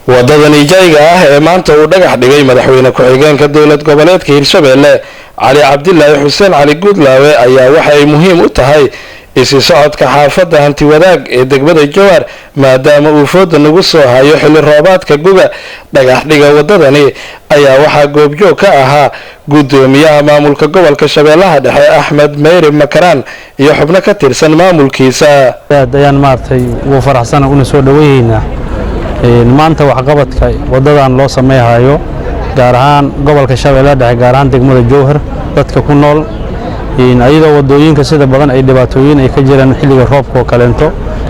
wadadani jayga ah ee maanta uu dhagax dhigay madaxweyne ku-xigeenka dowlad goboleedka Hirshabelle Cali Cabdilaahi Xuseen Cali Guudlaawe ayaa waxa ay muhiim u tahay isi socodka xaafadda hanti wadaag ee degmada Jowhar maadaama uu fooda nagu soo hayo xilli roobaadka guga. dhagax dhiga wadadani ayaa waxa goobjoog ka ahaa gudoomiyaha maamulka gobolka Shabeellaha Dhexe Axmed Meyri Makaraan iyo xubno ka tirsan maamulkiisa. ayaan maartay ugu faraxsan una soo dhaweeyna maanta wax qabadka wadadan loo sameeyayo gaar ahaan gobolka Shabeellaha Dhexe gaar ahaan degmada Jowhar dadka ku nool ayadoo wadooyinka sida badan ay dhibaatooyin ay ka jiraan xilliga roobka oo kaleento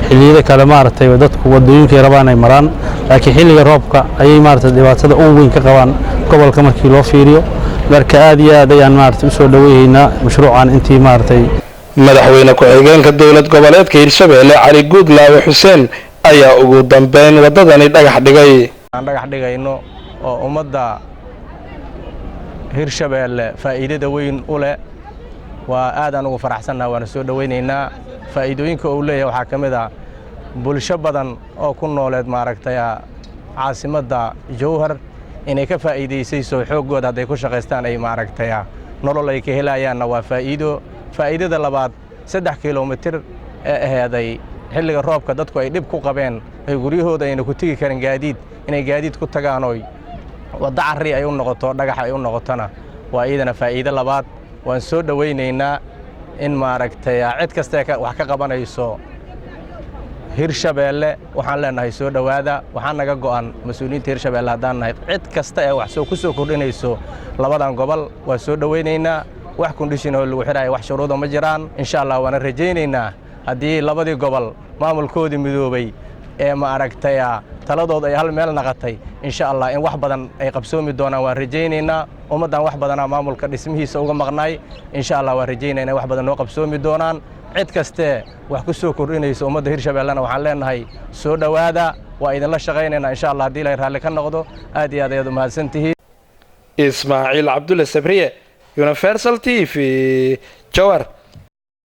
xilliyada kale maartay dadku wadooyinka rabaan ay maraan laakiin xilliga roobka ay maartay dhibaatada ugu weyn ka qabaan gobolka markii loo fiiriyo marka aad iyo aad ayaan maartay u soo dhaweeyna mashruucan intii maartay madaxweyne ku-xigeenka dowlad goboleedka Hirshabelle Cali Guudlaawe Xuseen ayaa ugu dambeyn wadadani dhagax dhigay. aan dhagax dhigayno oo ummadda Hirshabelle faa'iidada weyn u leh waa aad aan ugu faraxsanahay waana soo dhaweynaynaa faa'iidooyinka uu leeyahay waxa kamid ah bulsho badan oo ku nooleed maaragtay caasimadda Jowhar inay ka faa'iideysayso xoogooda haday ku shaqeystaan ay maaragtay nolol ay ka helayaanna waa faa'iidada labaad 3 kiiloomitir ee aheeday xilliga roobka dadku ay dib ku qabeen ay guriyahooda ayna ku tagi karin gaadiid inay gaadiid ku tagaan oo wada carri ay u noqoto dhagax ay u noqotana waa iyadana faa'iido labaad. waan soo dhaweynaynaa in maaragtay cid kasta wax ka qabanayso Hirshabelle waxaan leenahay soo dhawaada waxaan naga go'an mas'uuliyiinta Hirshabelle hadaan nahay cid kasta ee wax ku soo kordhinayso labadan gobol waa soo dhaweynaynaa wax condition oo lagu xirayo wax shuruudo ma jiraan insha Allah waan rajaynaynaa haddii labadii gobol maamulkoodii midoobay ee maaragtay taladooda ay hal meel naqatay insha Allah in wax badan ay qabsoomi doonaan waan rajaynaynaa ummadan wax badan maamulka dhismihiisa uga maqnay insha Allah waan rajaynaynaa wax badan oo qabsoomi doonaan cid kaste wax ku soo kordhinayso ummadda Hirshabelle waxaan leenahay soo dhawaada waa idin la shaqeynaynaa insha Allah hadii la raali ka noqdo aad iyo aad ayaad u mahadsantihiin. Ismaaciil Cabdulle Sabriye Universal TV Jowhar.